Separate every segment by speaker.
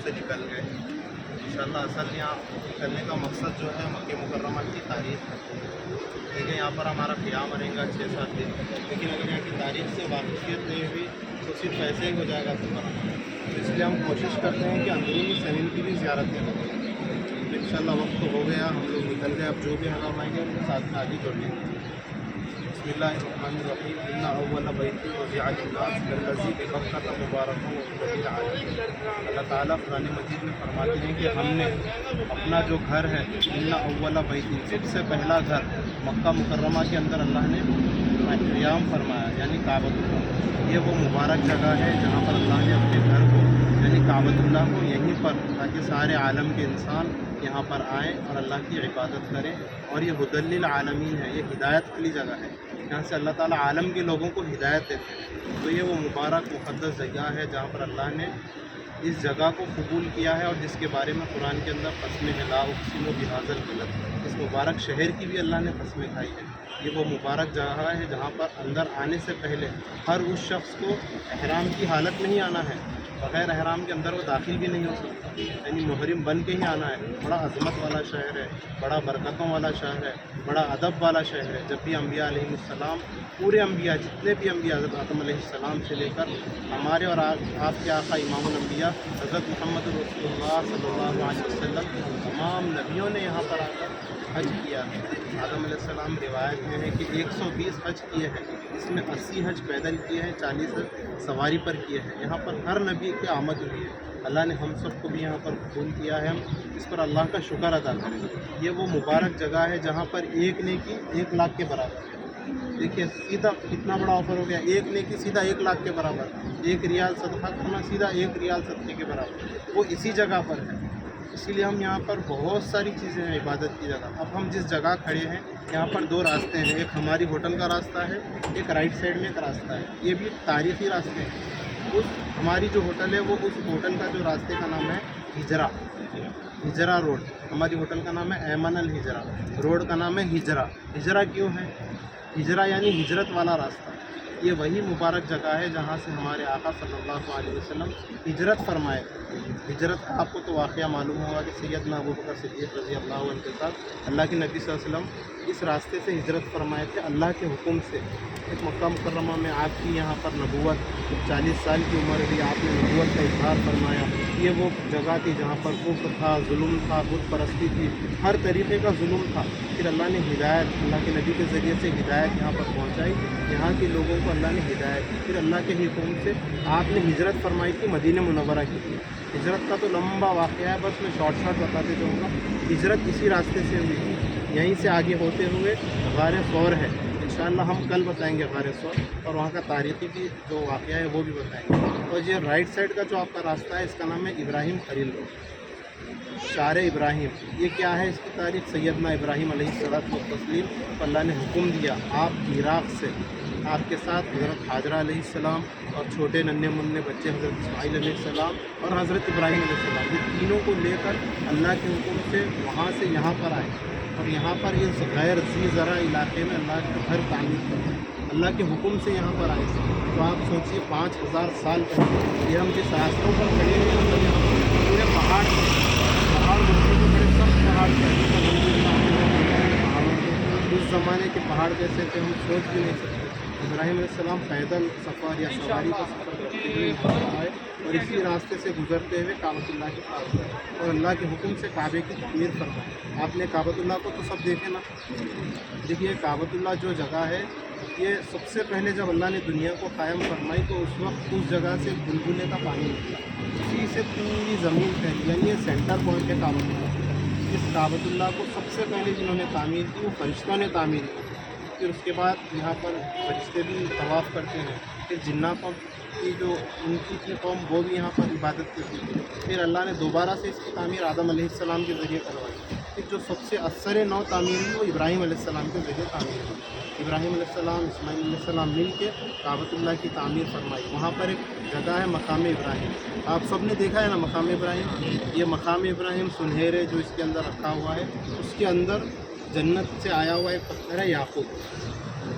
Speaker 1: سے نکل گئے. انشاءاللہ اصل یہاں نکلنے کا مقصد جو ہے مکہ مکرمہ کی تاریخ ہے. ٹھیک ہے, یہاں پر ہمارا قیام رہے گا 6-7 دن, لیکن اگر یہاں کی تاریخ سے واقفیت نہیں ہوئی تو صرف ایسے ہی ہو جائے گا سفر ہمارا. تو اس لیے ہم کوشش کرتے ہیں کہ اندرونی زمین کی بھی زیارتیں کریں. تو انشاءاللہ وقت تو ہو گیا, ہم لوگ نکل گئے. اب جو بھی حرام آئیں گے ان کے ساتھ میں آگے جڑ لیں گے. بسم اللہ الرحمن الرحیم. ان اول بیت وضع للناس للذی ببکۃ مبارک وہدی للعالمین. اللہ تعالیٰ قرآن مجید میں فرماتے ہیں کہ ہم نے اپنا جو گھر ہے, ان اول بیت, سب سے پہلا گھر مکہ مکرمہ کے اندر اللہ نے قیام فرمایا, یعنی کعبۃ اللہ. یہ وہ مبارک جگہ ہے جہاں پر اللہ نے اپنے گھر کو یعنی کعبۃ اللہ کو یہیں پر, تاکہ سارے عالم کے انسان یہاں پر آئیں اور اللہ کی عبادت کریں. اور یہ ہدی للعالمین ہے, یہ ہدایت والی جگہ ہے. یہاں سے اللہ تعالیٰ عالم کے لوگوں کو ہدایت دیتے ہیں. تو یہ وہ مبارک مقدس جگہ ہے جہاں پر اللہ نے اس جگہ کو قبول کیا ہے, اور جس کے بارے میں قرآن کے اندر قسمیں ہیں, لا اقسم بہذا البلد. اس مبارک شہر کی بھی اللہ نے قسمیں کھائی ہے. یہ وہ مبارک جگہ ہے جہاں پر اندر آنے سے پہلے ہر اس شخص کو احرام کی حالت میں ہی آنا ہے. بغیر احرام کے اندر وہ داخل بھی نہیں ہو سکتا, یعنی محرم بن کے ہی آنا ہے. بڑا عظمت والا شہر ہے, بڑا برکتوں والا شہر ہے, بڑا ادب والا شہر ہے. جب بھی انبیاء علیہ السلام, پورے انبیاء جتنے بھی انبیاء حضرت آدم علیہ السلام سے لے کر ہمارے اور آپ کے آقا امام الانبیاء حضرت محمد رسول اللہ صلی اللہ علیہ وسلم, تمام نبیوں نے یہاں پر آ کر حج کیا ہے. آدم علیہ السلام روایت میں ہے کہ 120 حج کیے ہیں, اس میں 80 حج پیدل کیے ہیں, 40 سواری پر کیے ہیں. یہاں پر ہر نبی کی آمد ہوئی ہے. اللہ نے ہم سب کو بھی یہاں پر قبول کیا ہے, ہم اس پر اللہ کا شکر ادا کریں. یہ وہ مبارک جگہ ہے جہاں پر ایک نیکی 1 لاکھ کے برابر ہے. دیکھیے سیدھا کتنا بڑا آفر ہو گیا, ایک نیکی سیدھا 1 لاکھ کے برابر. 1 ریال صدقہ کرنا سیدھا 1 ریال صدقے کے برابر, وہ اسی جگہ پر ہے. اسی لیے ہم یہاں پر بہت ساری چیزیں ہیں عبادت کی جگہ. اب ہم جس جگہ کھڑے ہیں یہاں پر 2 راستے ہیں, ایک ہماری ہوٹل کا راستہ ہے, ایک رائٹ سائڈ میں ایک راستہ ہے. یہ بھی تاریخی راستے ہیں. اس ہماری جو ہوٹل ہے وہ اس ہوٹل کا جو راستے کا نام ہے ہجرا, ہجرا روڈ. ہماری ہوٹل کا نام ہے ایمن الہجرا, روڈ کا نام ہے ہجرا. ہجرا کیوں ہے؟ ہجرا یعنی ہجرت والا راستہ. یہ وہی مبارک جگہ ہے جہاں سے ہمارے آقا صلی اللہ علیہ وسلم ہجرت فرمائے تھے. ہجرت آپ کو تو واقعہ معلوم ہوگا کہ سیدنا ابوبکر صدیق رضی اللہ عنہ کے ساتھ اللہ کے نبی صلی اللہ علیہ وسلم اس راستے سے ہجرت فرمائے تھے اللہ کے حکم سے. ایک مکہ مکرمہ میں آپ کی یہاں پر نبوت, 40 سال کی عمر بھی آپ نے نبوت کا اظہار فرمایا. یہ وہ جگہ تھی جہاں پر کفر تھا, ظلم تھا, بت پرستی تھی, ہر طریقے کا ظلم تھا. پھر اللہ نے ہدایت, اللہ کے نبی کے ذریعے سے ہدایت یہاں پر پہنچائی. یہاں کے لوگوں کو اللہ نے ہدایت دی. پھر اللہ کے حکم سے آپ نے ہجرت فرمائی تھی مدینہ منورہ کی. ہجرت کا تو لمبا واقعہ ہے, بس میں شارٹ بتاتے جاؤں گا. ہجرت اسی راستے سے ہوئی تھی. یہیں سے آگے ہوتے ہوئے غار ثور ہے, انشاءاللہ ہم کل بتائیں گے غار ثور, اور وہاں کا تاریخی بھی جو واقعہ ہے وہ بھی بتائیں گے. اور یہ رائٹ سائڈ کا جو آپ کا راستہ ہے اس کا نام ہے ابراہیم خلیل روڈ, شار ابراہیم. یہ کیا ہے اس کی تاریخ؟ سیدنا ابراہیم علیہ الصلوۃ والتسلیم کو اللہ نے حکم دیا, آپ عراق سے آپ کے ساتھ حضرت حاجرہ علیہ السلام اور چھوٹے ننھے منھے بچے حضرت اسماعیل علیہ السلام اور حضرت ابراہیم علیہ السلام, یہ تینوں کو لے کر اللہ کے حکم سے وہاں سے یہاں پر آئے. اور یہاں پر اس غیر ذی زرع علاقے میں اللہ کا گھر تعمیر کرے, اللہ کے حکم سے یہاں پر آئے تھے. تو آپ سوچیے 5000 سال پہلے یہ ہم جس راستوں پر کھڑے ہیں, مطلب یہاں پر پورے پہاڑ مٹی کے بڑے سخت پہاڑ تھے. اس زمانے کے پہاڑ کیسے تھے ہم سوچ بھی نہیں سکتے. ابراہیم علیہ السلام پیدل سفر یا سواری کا سفر کرتے ہوئے آئے اور اسی راستے سے گزرتے ہوئے کعبۃ اللہ کے پاس گئے اور اللہ کے حکم سے کعبے کی تعمیر فرمائی. آپ نے کعبۃ اللہ کو تو سب دیکھے نا. دیکھیے کعبۃ اللہ جو جگہ ہے یہ سب سے پہلے جب اللہ نے دنیا کو قائم فرمائی تو اس وقت اس جگہ سے بلبلے کا پانی نکلا, اسی سے پوری زمین پھیلی, یعنی یہ سینٹر پوائنٹ ہے کعبۃ اللہ. اس کعبۃ اللہ کو سب سے پہلے جنہوں نے تعمیر کی وہ فرشتوں نے تعمیر کی. پھر اس کے بعد یہاں پر فرشتے بھی طواف کرتے ہیں. پھر جناتوں کی جو ان کی تھی قوم وہ بھی یہاں پر عبادت کرتی تھی. پھر اللہ نے دوبارہ سے اس کی تعمیر آدم علیہ السلام کے ذریعے کروائی. پھر جو سب سے اثر نو تعمیر ہوئی وہ ابراہیم علیہ السلام کے ذریعے تعمیر ہوئی. ابراہیم علیہ السلام, اسماعیل علیہ السلام مل کے کعبۃ اللہ کی تعمیر فرمائی. وہاں پر ایک جگہ ہے مقام ابراہیم, آپ سب نے دیکھا ہے نا مقام ابراہیم. یہ مقام ابراہیم سنہرے جو اس کے اندر رکھا ہوا ہے, اس کے اندر جنت سے آیا ہوا ایک پتھر ہے یاقوت.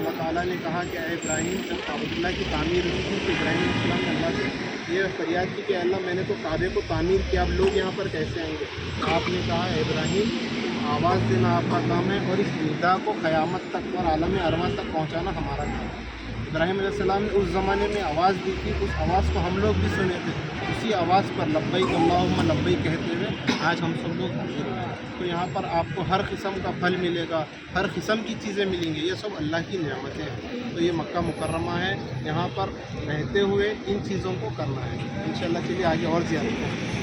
Speaker 1: اللہ تعالیٰ نے کہا کہ اے ابراہیم جب کعبۃ اللہ کی تعمیر ہوئی تھی تو ابراہیم علیہ السلام نے اللہ سے یہ فریاد کی کہ اللہ میں نے تو کعبے کو تعمیر کیا، اب لوگ یہاں پر کیسے آئیں گے؟ آپ نے کہا اے ابراہیم آواز دینا آپ کا کام ہے اور اس ندا کو قیامت تک اور عالم ارواح تک پہنچانا ہمارا کام ہے۔ ابراہیم علیہ السلام نے اس زمانے میں آواز دی تھی، اس آواز کو ہم لوگ بھی سنے تھے، اسی آواز پر لبیک اللہم لبیک کہتے ہوئے آج ہم سب لوگ حاضر ہوئے ہیں۔ تو یہاں پر آپ کو ہر قسم کا پھل ملے گا، ہر قسم کی چیزیں ملیں گی، یہ سب اللہ کی نعمتیں ہیں۔ تو یہ مکہ مکرمہ ہے، یہاں پر رہتے ہوئے ان چیزوں کو کرنا ہے انشاءاللہ۔ چلیے آگے اور زیادہ